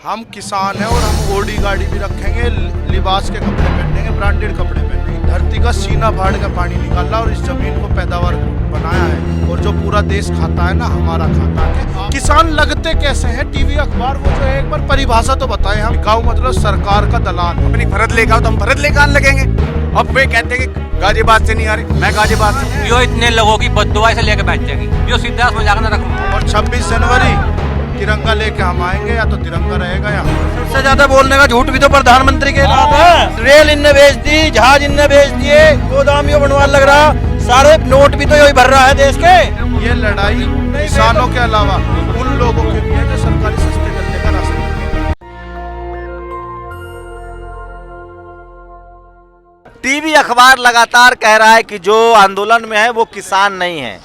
हम किसान हैं और हम ओडी गाड़ी भी रखेंगे, लिबास के कपड़े पहनेंगे, ब्रांडेड कपड़े पहनेंगे। धरती का सीना फाड़ के पानी निकाला और इस जमीन को पैदावार बनाया है, और जो पूरा देश खाता है ना, हमारा खाता है। किसान लगते कैसे हैं? टीवी अखबार वो जो है, एक बार परिभाषा तो बताएं हम। गाँव मतलब सरकार का दलाल। अपनी फरद लेकर आओ तो हम फरद लेकर आने लगेंगे। अब वे कहते हैं कि गाजियाबाद से नहीं आ रही, मैं गाजियाबाद से। जो इतने लोगों की बद्दुआ से लेकर बैठ जाएगी, जो सीधा उसमें जाकर न रखूं। और 26 जनवरी तिरंगा लेके हम आएंगे, या तो तिरंगा रहेगा या सबसे ज्यादा बोलने का झूठ भी तो प्रधानमंत्री के नाम है। रेल इनने बेच दी, जहाज इनने बेच दिए, गोदामियों बनवा लग रहा, सारे नोट भी तो यही भर रहा है देश के। ये लड़ाई किसानों के अलावा उन लोगों के भी है जो सरकारी सस्ते गल्ले का राशन। टीवी अखबार लगातार कह रहा है कि जो आंदोलन में है वो किसान नहीं है।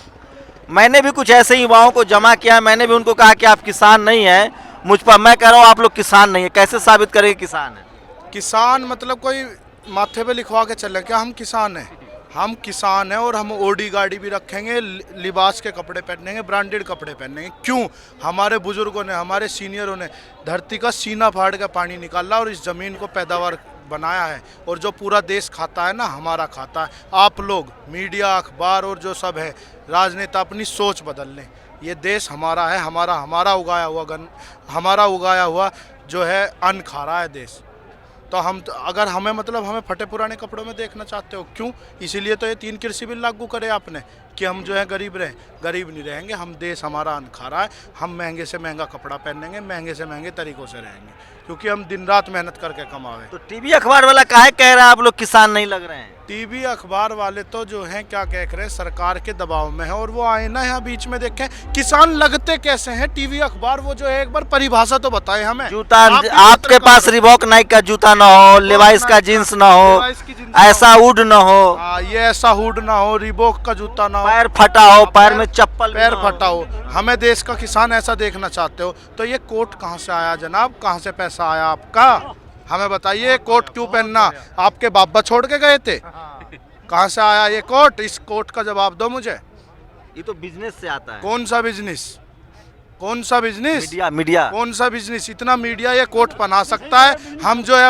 मैंने भी कुछ ऐसे युवाओं को जमा किया, मैंने भी उनको कहा कि आप किसान नहीं हैं। मुझ पर मैं कह रहा हूँ आप लोग किसान नहीं है, कैसे साबित करेंगे किसान है? किसान मतलब कोई माथे पे लिखवा के चले क्या हम किसान हैं? हम किसान हैं और हम ओडी गाड़ी भी रखेंगे, लिबास के कपड़े पहनेंगे, ब्रांडेड कपड़े पहनेंगे। क्यों? हमारे बुजुर्गों ने, हमारे सीनियरों ने धरती का सीना फाड़ के पानी निकाला और इस ज़मीन को पैदावार बनाया है, और जो पूरा देश खाता है ना, हमारा खाता है। आप लोग मीडिया, अखबार और जो सब है राजनेता अपनी सोच बदल लें। ये देश हमारा है, हमारा उगाया हुआ जो है अन्न खा रहा है देश। तो अगर हमें मतलब हमें फटे पुराने कपड़ों में देखना चाहते हो, क्यों? इसीलिए तो ये 3 कृषि बिल लागू करे आपने कि हम जो है गरीब रहें। गरीब नहीं रहेंगे हम, देश हमारा अन्न खा रहा है। हम महंगे से महंगा कपड़ा पहनेंगे, महंगे से महंगे तरीकों से रहेंगे, क्योंकि हम दिन रात मेहनत करके कमावे। तो टीवी अखबार वाला काहे कह रहा है आप लोग किसान नहीं लग रहे हैं? टीवी अखबार वाले तो जो हैं क्या कह रहे हैं, सरकार के दबाव में है, और वो आए ना यहाँ बीच में देखें किसान लगते कैसे हैं। टीवी अखबार वो जो है, एक बार परिभाषा तो बताएं हमें। जूता आपके पास रिबॉक नाइक का जूता ना हो, लेवाइस का जींस ना हो, ऐसा हुड ना हो। ये ऐसा हुड ना हो, रिबॉक का जूता ना हो, पैर फटा हो, पैर में चप्पल पैर फटा हो। हमें देश का किसान ऐसा देखना चाहते हो तो ये कोट कहाँ से आया जनाब? कहाँ से पैसा आया आपका? हमें बताइए, कोट क्यों पहनना? आपके बाबा छोड़ के गए थे? कहाँ से आया ये कोट? इस कोट का जवाब दो मुझे। ये तो बिजनेस से आता है। कौन सा बिजनेस? कौन सा बिजनेस? मीडिया कौन सा बिजनेस? इतना मीडिया ये कोट पहना सकता है, हम जो है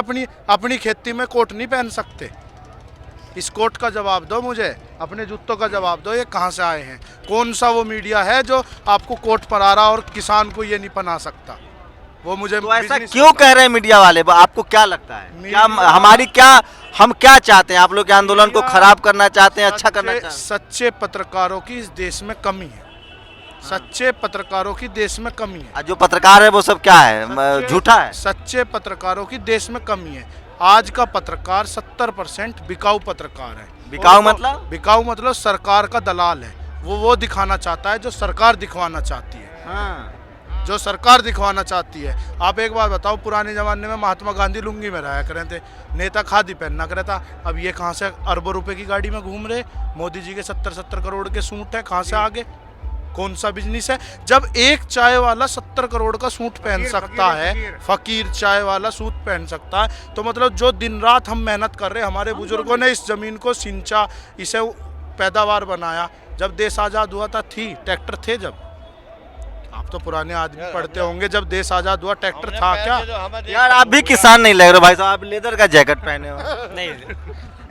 अपनी खेती में कोट नहीं पहन सकते। इस कोट का जवाब दो मुझे, अपने जूतों का जवाब दो, ये कहाँ से आए हैं? कौन सा वो मीडिया है जो आपको कोट पहना रहा और किसान को ये नहीं पहना सकता? वो मुझे तो ऐसा क्यों कह रहे हैं मीडिया वाले? आपको क्या लगता है, क्या हम क्या चाहते हैं? आप लोग के आंदोलन को खराब करना चाहते हैं, अच्छा करना चाहते हैं? सच्चे पत्रकारों की इस देश में कमी है। सच्चे पत्रकारों की देश में कमी है। जो पत्रकार है वो सब क्या है, झूठा है? सच्चे पत्रकारों की देश में कमी है। आज का पत्रकार 70% बिकाऊ पत्रकार है। बिकाऊ मतलब? बिकाऊ मतलब सरकार का दलाल है। वो दिखाना चाहता है जो सरकार दिखवाना चाहती है। हाँ। जो सरकार दिखवाना चाहती है। आप एक बात बताओ, पुराने ज़माने में महात्मा गांधी लुंगी में रहा करे थे, नेता खादी पहनना करे था। अब ये कहाँ से अरबों रुपए की गाड़ी में घूम रहे? मोदी जी के 70 करोड़ के सूट है, कहाँ से आगे? कौन सा बिजनेस है? जब एक चाय वाला 70 करोड़ का सूट पहन सकता है, फकीर चाय वाला सूट पहन सकता है, तो मतलब जो दिन रात हम मेहनत कर रहे हैं, हमारे बुजुर्गों ने इस ज़मीन को सिंचा, इसे पैदावार बनाया। जब देश आज़ाद हुआ था, ट्रैक्टर थे? जब आप तो पुराने आदमी पढ़ते होंगे, जब देश आज़ाद हुआ ट्रैक्टर था क्या? यार आप भी किसान नहीं लग रहे भाई साहब, आप लेदर का जैकेट पहने हो। नहीं,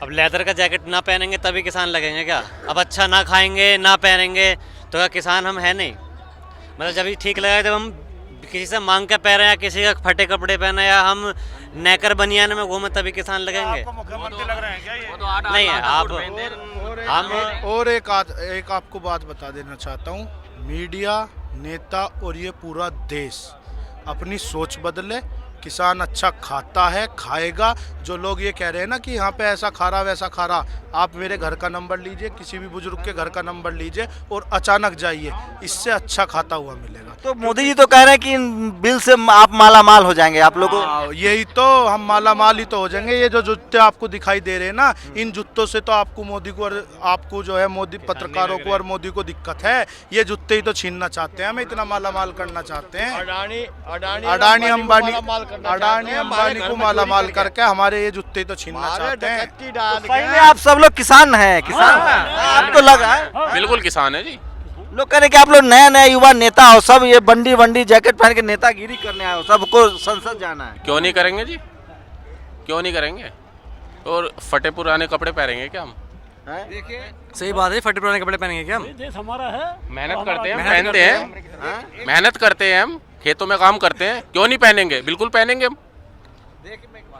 अब लेदर का जैकेट ना पहनेंगे तभी किसान लगेंगे क्या? अब अच्छा ना खाएंगे ना पहनेंगे तो क्या किसान हम है नहीं? मतलब जब ठीक लगा जब हम किसी से मांग के पहने या किसी का फटे कपड़े पहने या हम नेकर बनियान में घूमे तभी किसान लगेंगे? मुख्यमंत्री लग रहे हैं क्या ये? नहीं है। आप हम और एक आपको बात बता देना चाहता हूँ, मीडिया, नेता और ये पूरा देश अपनी सोच बदले। किसान अच्छा खाता है, खाएगा। जो लोग ये कह रहे हैं ना कि यहाँ पे ऐसा खा रहा वैसा खा रहा, आप मेरे घर का नंबर लीजिए, किसी भी बुजुर्ग के घर का नंबर लीजिए और अचानक जाइए, इससे अच्छा खाता हुआ मिलेगा। तो मोदी जी तो कह रहे हैं कि इन बिल से आप माला माल हो जाएंगे आप लोगों। यही तो, हम माला माल ही तो हो जाएंगे। ये जो जूते आपको दिखाई दे रहे हैं ना, इन जूतों से तो आपको मोदी को और आपको जो है मोदी पत्रकारों को और मोदी को दिक्कत है। ये जूते ही तो छीनना चाहते हैं, हमें इतना माला माल करना चाहते हैं। अडानी अंबानी को माला माल करके हमारे ये जूते तो छीनना चाहते हैं। तो सही में आप सब लोग किसान हैं? किसान आपको लगा है? बिल्कुल किसान है जी। लोग कह रहे कि आप लोग नया नया युवा नेता हो, सब ये बंडी वंडी जैकेट पहन के नेतागिरी करने आए हो, सबको संसद जाना है। क्यों नहीं करेंगे जी, क्यों नहीं करेंगे? और फटे पुराने कपड़े पहनेंगे क्या हम? सही बात है, फटे पुराने कपड़े पहनेंगे क्या हम? देश हमारा है, मेहनत करते हैं, पहनते हैं, मेहनत करते हैं, हम खेतों में काम करते हैं, क्यों नहीं पहनेंगे? बिल्कुल पहनेंगे हम।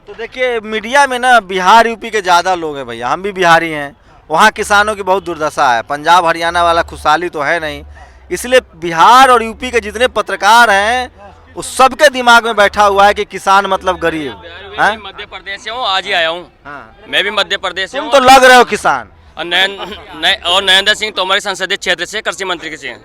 तो देखिए मीडिया में ना बिहार यूपी के ज़्यादा लोग हैं भैया, हम भी बिहारी हैं, वहाँ किसानों की बहुत दुर्दशा है, पंजाब हरियाणा वाला खुशहाली तो है नहीं, इसलिए बिहार और यूपी के जितने पत्रकार हैं उस सबके दिमाग में बैठा हुआ है कि किसान मतलब गरीब है। मध्य प्रदेश से हूँ, आज ही आया हूँ। मैं भी मध्य प्रदेश से तुम हूँ। तो लग रहे हो किसान। और नरेंद्र सिंह तोमर संसदीय क्षेत्र से कृषि मंत्री के से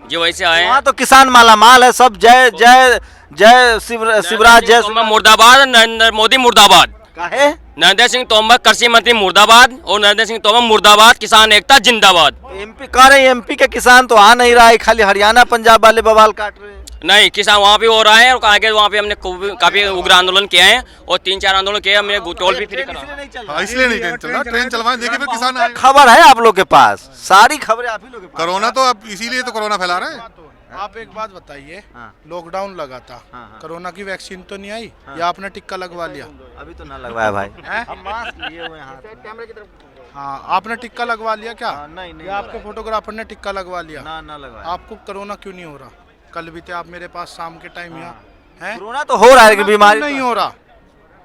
जी वहीं से आए वहाँ हैं। तो किसान माला माल है, सब जय जय जय शिवराज जय तोमर मुर्दाबाद, नरेंद्र मोदी मुर्दाबाद। काहे? नरेंद्र सिंह तोमर कृषि मंत्री मुर्दाबाद और नरेंद्र सिंह तोमर मुर्दाबाद, किसान एकता जिंदाबाद। एमपी कह रहे हैं एमपी के किसान तो आ नहीं रहा है, खाली हरियाणा पंजाब वाले बवाल काट रहे हैं। नहीं, किसान वहाँ पे हो रहा है और आगे वहाँ पे हमने काफी उग्र आंदोलन किए हैं और 3-4 आंदोलन किए, हमने टोल भी फ्री करा। इसलिए नहीं ट्रेन चल रहा, ट्रेन चलवाएं, देखिए फिर किसान आए। खबर है आप लोग के पास, सारी खबरें आप ही लोग के पास। कोरोना तो अब इसीलिए तो कोरोना फैला रहे हैं। आप एक बात बताइए, हाँ। लॉकडाउन लगा था, कोरोना की वैक्सीन तो नहीं आई, या आपने टिक्का लगवा लिया? अभी तो ना लगवाया भाई, हैं? हम मास्क लिए हुए हैं हाथ। हाँ, आपने टिक्का लगवा लिया क्या? नहीं नहीं या आपके फोटोग्राफर ने टिक्का लगवा लिया? ना लगवाया। आपको कोरोना क्यों नहीं हो रहा? कल भी थे आप मेरे पास शाम के टाइम यहाँ हैं? कोरोना तो हो रहा है, बीमारी नहीं हो रहा,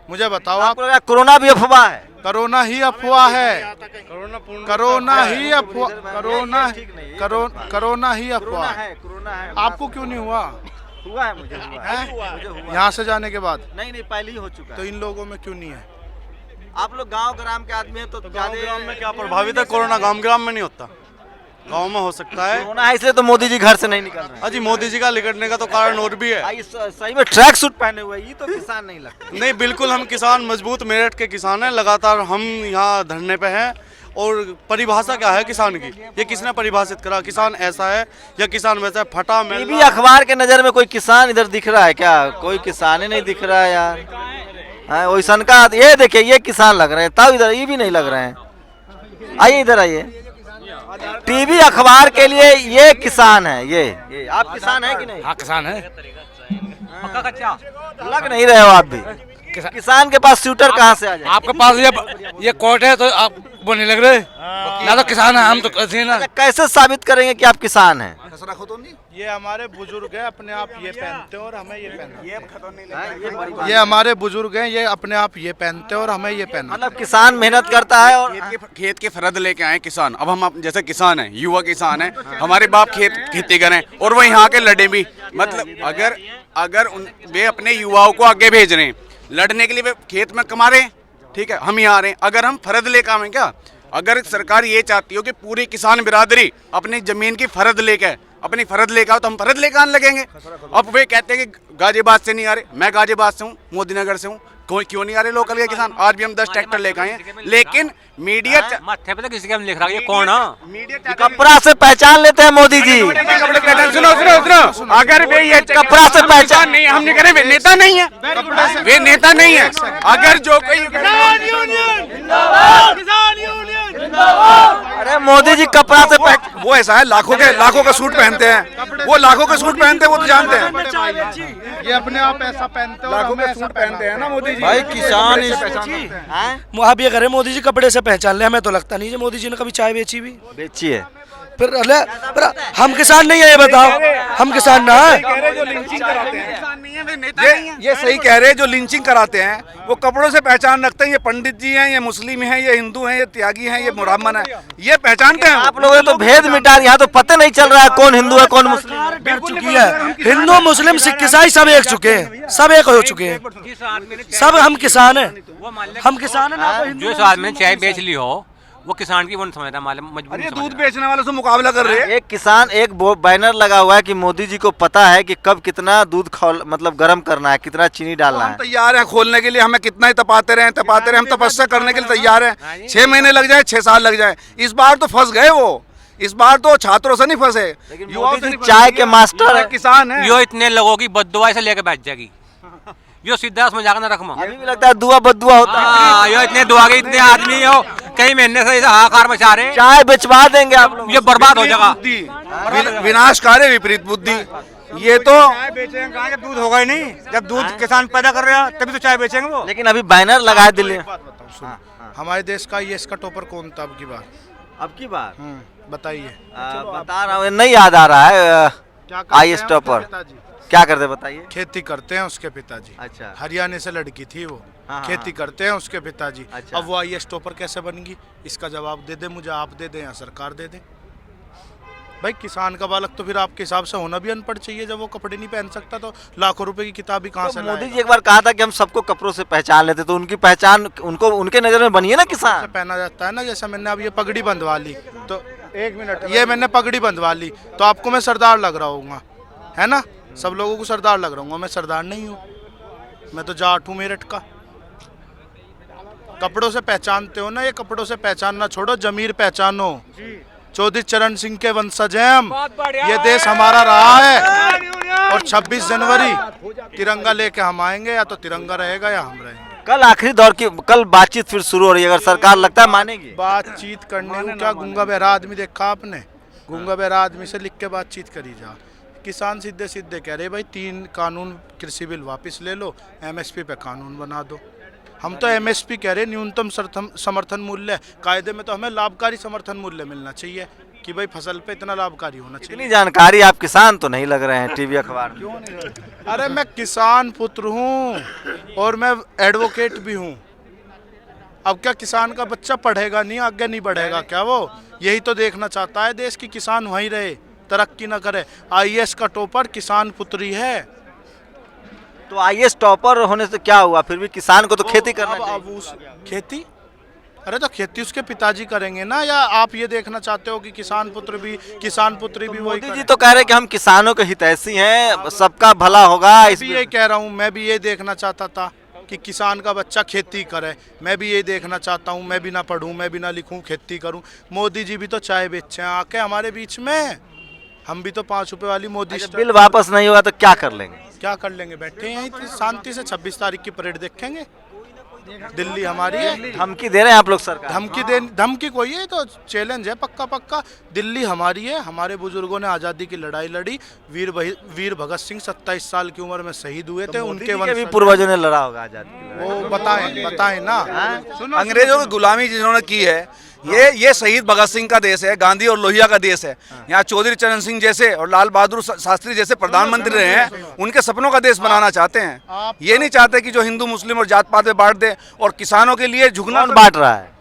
मुझे बताओ आप। कोरोना भी अफवाह है? कोरोना ही अफवाह है, कोरोना ही अफवाह, कोरोना ही अफवाह है। कोरोना है। आपको क्यों नहीं हुआ? हुआ है, मुझे हुआ है। हैं? यहाँ से जाने के बाद? नहीं पहले ही हो चुका तो है। इन लोगों में क्यों नहीं है? आप लोग गांव ग्राम के आदमी हैं तो ग्राम में क्या प्रभावित है कोरोना? ग्राम में नहीं होता, गांव में हो सकता है। कोरोना है इसलिए तो मोदी जी घर से नहीं निकल रहे हैं। अजी मोदी जी का निकलने का तो कारण और भी है। सही में ट्रैक सूट पहने हुए, ये तो किसान नहीं लगता। नहीं, बिल्कुल हम किसान मजबूत मेरठ के किसान हैं, लगातार हम यहाँ धरने पे हैं। और परिभाषा क्या है किसान की, ये किसने परिभाषित करा? किसान ऐसा है या किसान वैसा है? फटा मेल भी अखबार के नजर में कोई किसान इधर दिख रहा है क्या? कोई किसान ही नहीं दिख रहा है यार। वैसन का ये देखिए, ये किसान लग रहे हैं, तब इधर ये भी नहीं लग रहे हैं। आइए इधर आइए, टीवी अखबार के लिए ये किसान है। ये आप किसान है कि नहीं? हाँ किसान है। लग नहीं रहे हो आप भी। किसान के पास स्कूटर कहाँ से आ जाए? आपके पास ये कोर्ट है तो आप वो नहीं लग रहे ना, तो किसान है हम तो कैसे ना। कैसे साबित करेंगे कि आप किसान हैं? ये हमारे बुजुर्ग हैं, अपने आप ये पहनते हैं और हमें ये पहनते। ये हमारे बुजुर्ग हैं, ये अपने आप ये पहनते हैं और हमें ये पहनते। मतलब किसान मेहनत करता है और खेत के फरद लेके आए किसान। अब हम जैसे किसान हैं, युवा किसान हैं, हमारे बाप खेती करें और वो यहाँ के लड़े भी। मतलब अगर वे अपने युवाओं को आगे भेज रहे हैं लड़ने के लिए, वे खेत में कमा रहे हैं, ठीक है, हम यहाँ आ रहे हैं, अगर हम फरद लेकर आए क्या? अगर सरकार ये चाहती हो कि पूरी किसान बिरादरी अपनी जमीन की फरद लेकर अपनी फरद लेकर आओ तो हम फरद लेकर आने लगेंगे। अब वे कहते हैं कि गाजियाबाद से नहीं आ रहे, मैं गाजियाबाद से हूँ, मोदीनगर से हूँ, कोई क्यों नहीं आ रहे लोकल के किसान? आज भी हम 10 ट्रैक्टर लेकर आए हैं, लेकिन मीडिया माथे पे किसी का लिख रहा है, ये कौन है? मीडिया कपड़ा से पहचान लेते हैं मोदी जी। सुनो, अगर वे ये कपड़ा से पहचान नहीं, हम नहीं करें, वे नेता नहीं है, वे नेता नहीं है। अगर जो कोई अरे मोदी जी कपड़ा से वो ऐसा है, लाखों का सूट पहनते हैं, वो लाखों के सूट पहनते हैं, वो तो जानते हैं। ये अपने आप ऐसा पहनते हैं और लाखों हमें के ऐसा सूट पहनते हैं ना मोदी जी। भाई किसान आप ये करें मोदी जी कपड़े से पहचान ले, हमें तो लगता नहीं है मोदी जी ने कभी चाय बेची भी। बेची है। फिर हम किसान नहीं है, ये बताओ, हम किसान ना है। ये सही कह रहे हैं, जो लिंचिंग कराते हैं वो कपड़ों से पहचान रखते हैं। ये पंडित जी हैं, ये मुस्लिम हैं, ये हिंदू हैं, ये त्यागी हैं, ये ब्राह्मण हैं, ये पहचानते हैं। आप लोगों ने तो भेद मिटा, यहाँ तो पता नहीं चल रहा है कौन हिंदू है कौन मुस्लिम। डर चुकी है, हिंदू मुस्लिम सिख ईसाई सब एक चुके हैं, सब एक हो चुके हैं, सब हम किसान हैं, हम किसान हैं ना। तो जो इस आदमी ने चाय बेच ली हो वो किसान की वो नहीं समझता, मजबूरी दूध बेचने वालों से मुकाबला कर रहे हैं। एक किसान, एक बैनर लगा हुआ है कि मोदी जी को पता है कि कब कितना दूध मतलब गर्म करना है, कितना चीनी डालना है। तैयार हैं खोलने के लिए, हमें कितना ही तपाते रहे, हम तपस्या करने के लिए तैयार हैं। 6 महीने लग जाए, 6 साल लग जाए। इस बार तो फंस गए वो, इस बार तो छात्रों से नहीं फंसे, युवाओं से नहीं फंसे। चाय के मास्टर है, किसान है। यो इतने लोगों की बददुआ से लेके बैठ जाएगी, यो सीधा उसमें जाकर ना रखमा। अभी भी लगता है दुआ बदुआ होता है। यो इतने दुआ के इतने आदमी हो कई महीने से हाहाकार मचा रहे हैं। चाय बेचवा देंगे आप लोग। ये बर्बाद हो जाएगा। विनाशकारी विपरीत बुद्धि, ये तो चाय बेचेंगे कहाँ, जब दूध होगा ही नहीं। जब दूध किसान पैदा कर रहे हैं तभी तो चाय बेचेंगे वो। लेकिन अभी बैनर लगाए दिल्ली में। हमारे देश का ये इसका टॉपर कौन था अब की बार? अब की बार बताइए। बता रहा हूँ, नहीं याद आ रहा है। क्या करते आईएएस हैं टॉपर उसके पिताजी? क्या करते बताइए। खेती करते हैं उसके पिताजी। अच्छा। हरियाणा से लड़की थी वो। हाँ, खेती करते हैं उसके पिताजी। अच्छा। अब वो आईएएस टॉपर कैसे बनेगी? इसका जवाब दे दे मुझे, आप दे दें या सरकार दे दे। भाई किसान का बालक तो फिर आपके हिसाब से होना भी अनपढ़ चाहिए। जब वो कपड़े नहीं पहन सकता तो लाखों रुपए की किताब ही कहाँ से मोदी लाएगा? जी एक बार कहा था कि हम सबको कपड़ों से पहचान लेते, तो उनकी पहचान उनको उनके नजर में बनी है ना से किसान। पहना जाता है ना। जैसे मैंने अब ये पगड़ी बंधवा ली तो एक मिनट, ये मैंने पगड़ी बंधवा ली तो आपको मैं सरदार लग रहा हूँ, है ना? सब लोगों को सरदार लग रहा हूँ, मैं सरदार नहीं हूँ। मैं तो जाट हूँ मेरठ का। कपड़ों से पहचानते हो ना, ये कपड़ों से पहचानना छोड़ो, जमीर पहचानो। चौधरी चरण सिंह के वंशज हैं हम। ये देश हमारा रहा है और 26 जनवरी तिरंगा लेके हम आएंगे। या तो तिरंगा रहेगा या हम रहेंगे। कल आखिरी दौर की कल बातचीत फिर शुरू हो रही है, अगर सरकार लगता है मानेगी। बातचीत करने को क्या, गूंगा बहरा आदमी देखा आपने? गूंगा बहरा आदमी से लिख के बातचीत करी जा। किसान सीधे सीधे कह रहे भाई 3 कानून कृषि बिल वापस ले लो, एमएसपी पे कानून बना दो। हम तो एमएसपी कह रहे, न्यूनतम समर्थन मूल्य। कायदे में तो हमें लाभकारी समर्थन मूल्य मिलना चाहिए कि भाई फसल पे इतना लाभकारी होना चाहिए। इतनी जानकारी आप किसान तो नहीं लग रहे हैं टीवी अखबार में। अरे मैं किसान पुत्र हूँ और मैं एडवोकेट भी हूँ। अब क्या किसान का बच्चा पढ़ेगा नहीं, आगे नहीं बढ़ेगा क्या वो? यही तो देखना चाहता है देश की किसान वहीं रहे, तरक्की ना करे। आईएएस का टॉपर किसान पुत्री है। तो आईएएस टॉपर होने से क्या हुआ, फिर भी किसान को तो खेती करना चाहिए। अब उस खेती, अरे तो खेती उसके पिताजी करेंगे ना? या आप ये देखना चाहते हो कि किसान पुत्री भी वही मोदी जी करे? तो कह रहे हैं कि हम किसानों के हितैषी हैं, सबका भला होगा। मैं भी ये कह रहा हूँ, मैं भी ये देखना चाहता था कि किसान का बच्चा खेती करे। मैं भी ये देखना चाहता हूँ, मैं भी ना पढ़ूँ, मैं भी ना लिखूँ, खेती करूँ। मोदी जी भी तो चाय बेचे हैं आके हमारे बीच में। हम भी तो 5 रुपए वाली मोदी बिल वापस नहीं हुआ तो क्या कर लेंगे? क्या कर लेंगे? बैठे हैं यहीं शांति से 26 तारीख की परेड देखेंगे। दिल्ली हमारी है। धमकी दे रहे हैं आप लोग सरकार? धमकी कोई है तो चैलेंज है पक्का। दिल्ली हमारी है। हमारे बुजुर्गों ने आज़ादी की लड़ाई लड़ी। वीर भगत सिंह 27 साल की उम्र में शहीद हुए थे। उनके भी पूर्वजों ने लड़ा होगा आजादी। वो बताएं ना। अंग्रेजों की गुलामी जिन्होंने की है, ये शहीद भगत सिंह का देश है, गांधी और लोहिया का देश है। यहाँ चौधरी चरण सिंह जैसे और लाल बहादुर शास्त्री जैसे प्रधानमंत्री रहे हैं, उनके सपनों का देश बनाना चाहते हैं। ये नहीं चाहते कि जो हिंदू मुस्लिम और जात पात में बांट दे और किसानों के लिए झुकना। कौन बांट रहा है?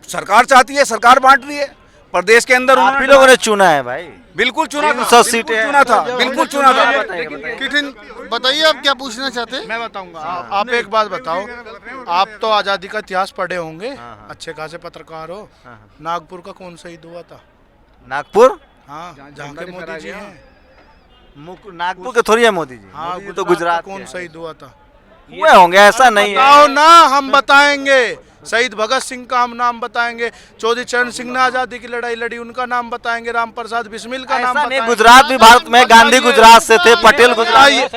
सरकार चाहती है, सरकार बांट रही है। प्रदेश के अंदर आप ही लोगों ने चुना है भाई। बिल्कुल चुना था, 300 सीटें चुना था, बिल्कुल चुना था। बताइए आप क्या पूछना चाहते हैं? मैं बताऊंगा। आप एक बात बताओ, आप तो आज़ादी का इतिहास पढ़े होंगे, अच्छे खासे पत्रकार हो। नागपुर का कौन शहीद हुआ था? नागपुर? हाँ, जहाँ के मोदी जी हैं। नागपुर के थोड़ी है मोदी जी। हाँ, मोदी तो गुजरात कौन शहीद हुआ था? हुए होंगे, ऐसा नहीं है। बताओ ना, हम बताएंगे। शहीद भगत सिंह का हम नाम बताएंगे। चौधरी चरण सिंह ने आजादी की लड़ाई लड़ी, उनका नाम बताएंगे। राम प्रसाद बिस्मिल का नाम बताएंगे। गुजरात भी भारत में, गांधी गुजरात से थे, पटेल गुजरात।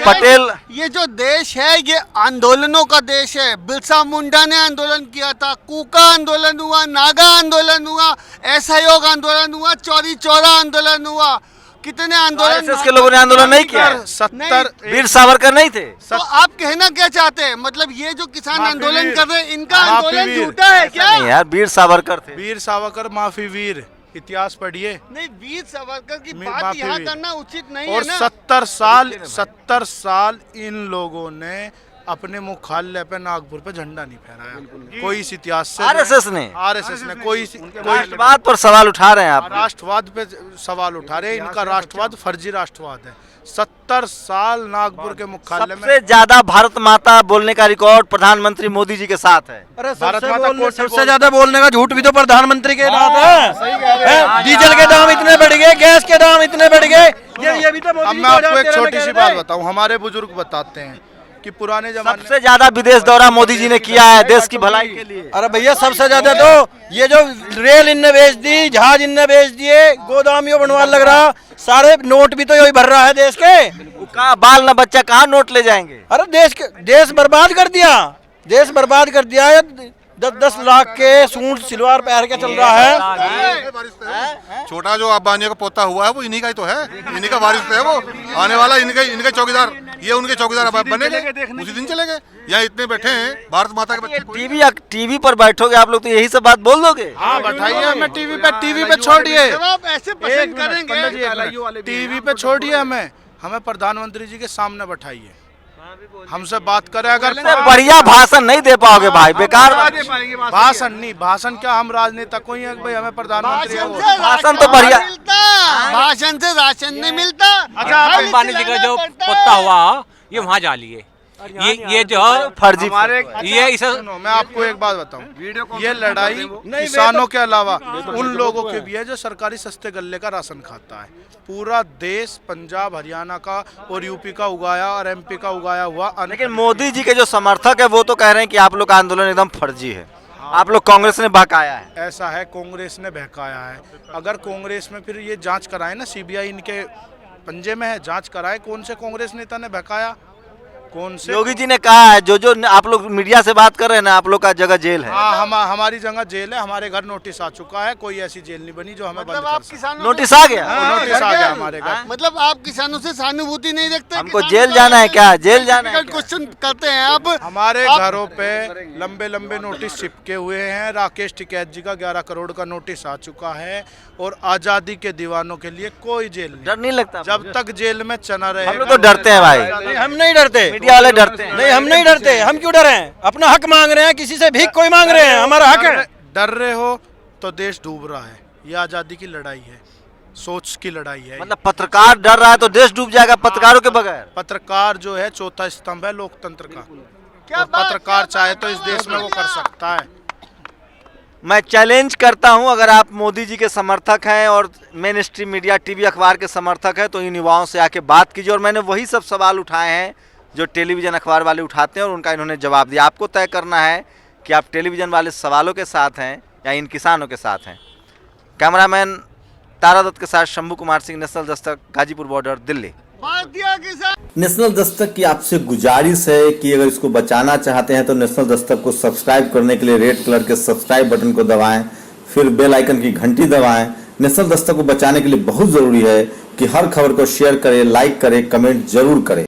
पटेल, ये जो देश है ये आंदोलनों का देश है। बिरसा मुंडा ने आंदोलन किया था, कूका आंदोलन हुआ, नागा आंदोलन हुआ, असहयोग आंदोलन हुआ, चौरी चौरा आंदोलन हुआ। कितने आंदोलन के लोगों ने आंदोलन नहीं किया। 70 वीर सावरकर नहीं थे? तो आप कहना क्या चाहते हैं? मतलब ये जो किसान आंदोलन कर रहे हैं, इनका आंदोलन झूठा है क्या? नहीं यार, वीर सावरकर थे। वीर सावरकर माफी वीर, इतिहास पढ़िए। नहीं, वीर सावरकर की बात यहाँ करना उचित नहीं और है ना। 70 साल इन लोगों ने अपने मुख्यालय पे नागपुर पे झंडा नहीं फहराया। कोई इस इतिहास से आरएसएस ने कोई राष्ट्रवाद पर सवाल उठा रहे हैं आप। राष्ट्रवाद पे सवाल उठा रहे हैं। इनका राष्ट्रवाद फर्जी राष्ट्रवाद है। 70 साल नागपुर के मुख्यालय में। सबसे ज्यादा भारत माता बोलने का रिकॉर्ड प्रधानमंत्री मोदी जी के साथ है। अरे सबसे ज्यादा बोलने का झूठ भी तो प्रधानमंत्री के साथ है। डीजल के दाम इतने बढ़ गए, गैस के दाम इतने बढ़ गए, ये भी तो। अब मैं आपको एक छोटी सी बात बताऊं, हमारे बुजुर्ग बताते हैं कि पुराने जमाने सबसे ज्यादा विदेश दौरा मोदी जी ने किया है देश की भलाई के लिए। अरे भैया, सबसे ज्यादा तो ये जो रेल इनने बेच दी, जहाज इनने बेच दिए, गोदामियों बनवा लग रहा, सारे नोट भी तो यही भर रहा है देश के। कहाँ बाल न बच्चा कहाँ नोट ले जाएंगे? अरे देश बर्बाद कर दिया, देश बर्बाद कर दिया। 10-10 लाख के सूट सिलवार पहन के चल रहा है। छोटा जो अब्बानी का पोता हुआ है वो इन्हीं का ही तो है, इन्हीं का वारिस तो है वो। आने वाला इनके चौकीदार, ये उनके चौकीदार अब बनेंगे, उसी दिन चलेंगे। यहाँ इतने बैठे हैं भारत माता के बच्चे। टीवी पर बैठोगे आप लोग तो यही सब बात बोल दोगे। हाँ बैठाइए हमें टीवी पे छोड़िए, जब आप ऐसे पसंद करेंगे टीवी पे छोड़िए हमें प्रधानमंत्री जी के सामने बैठाइए, हमसे बात करें। अगर बढ़िया भाषण नहीं दे पाओगे भाई, बेकार भाषण क्या, हम राजनेता कोई है भाई, हमें प्रधानमंत्री भाषण तो बढ़िया। भाषण से राशन नहीं मिलता। अच्छा अंबानी जी का जो पोता हुआ ये वहाँ जा लिए, ये जो फर्जी ये इसे मैं आपको एक बात बताऊं, ये लड़ाई किसानों के अलावा उन लोगों के भी है जो सरकारी सस्ते गल्ले का राशन खाता है। पूरा देश पंजाब हरियाणा का और यूपी का उगाया और एमपी का उगाया हुआ। लेकिन मोदी जी के जो समर्थक है वो तो कह रहे हैं कि आप लोग का आंदोलन एकदम फर्जी है, आप लोग कांग्रेस ने बहकाया है। ऐसा है, कांग्रेस ने बहकाया है। अगर कांग्रेस में फिर ये जांच कराए ना, सीबीआई इनके पंजे में है, जांच कराए कौन से कांग्रेस नेता ने बहकाया, कौन से। योगी जी ने कहा है जो आप लोग मीडिया से बात कर रहे हैं ना, आप लोग का जगह जेल है। हाँ हमारी जगह जेल है, हमारे घर नोटिस आ चुका है, कोई ऐसी जेल नहीं बनी जो हमें बंद कर सके। नोटिस आ गया, नोटिस आ गया हमारे घर। मतलब आप किसानों से सहानुभूति नहीं रखते? हमको जेल जाना है क्या, जेल जाना है? क्वेश्चन करते हैं आप। हमारे घरों पे लंबे लंबे नोटिस चिपके हुए हैं। राकेश टिकैत जी का 11 करोड़ का नोटिस आ चुका है और आजादी के दीवानों के लिए कोई जेल नहीं। डर नहीं लगता? जब तक जेल में चना रहे। हम लोग तो डरते हैं भाई। हम नहीं डरते, मीडिया वाले डरते हैं। नहीं हम नहीं डरते, हम क्यों डरे? अपना हक मांग रहे हैं, किसी से भीख कोई मांग रहे हैं, हमारा हक है। डर रहे हो तो देश डूब रहा है। ये आजादी की लड़ाई है, सोच की लड़ाई है। मतलब पत्रकार डर रहा है तो देश डूब जाएगा पत्रकारों के बगैर। पत्रकार जो है चौथा स्तंभ है लोकतंत्र का। क्या पत्रकार चाहे तो इस देश में वो कर सकता है। मैं चैलेंज करता हूं, अगर आप मोदी जी के समर्थक हैं और मेन स्ट्रीम मीडिया टीवी अखबार के समर्थक हैं तो इन युवाओं से आके बात कीजिए। और मैंने वही सब सवाल उठाए हैं जो टेलीविज़न अखबार वाले उठाते हैं और उनका इन्होंने जवाब दिया। आपको तय करना है कि आप टेलीविज़न वाले सवालों के साथ हैं या इन किसानों के साथ हैं। कैमरामैन तारा दत्त के साथ Shambhu Kumar Singh, national Dastak, Ghazipur border, Delhi. National Dastak की आपसे गुजारिश है कि अगर इसको बचाना चाहते हैं तो नेशनल दस्तक को सब्सक्राइब करने के लिए रेड कलर के सब्सक्राइब बटन को दबाएं, फिर बेल आइकन की घंटी दबाएं। नेशनल दस्तक को बचाने के लिए बहुत जरूरी है कि हर खबर को शेयर करें, लाइक करें, कमेंट जरूर करें।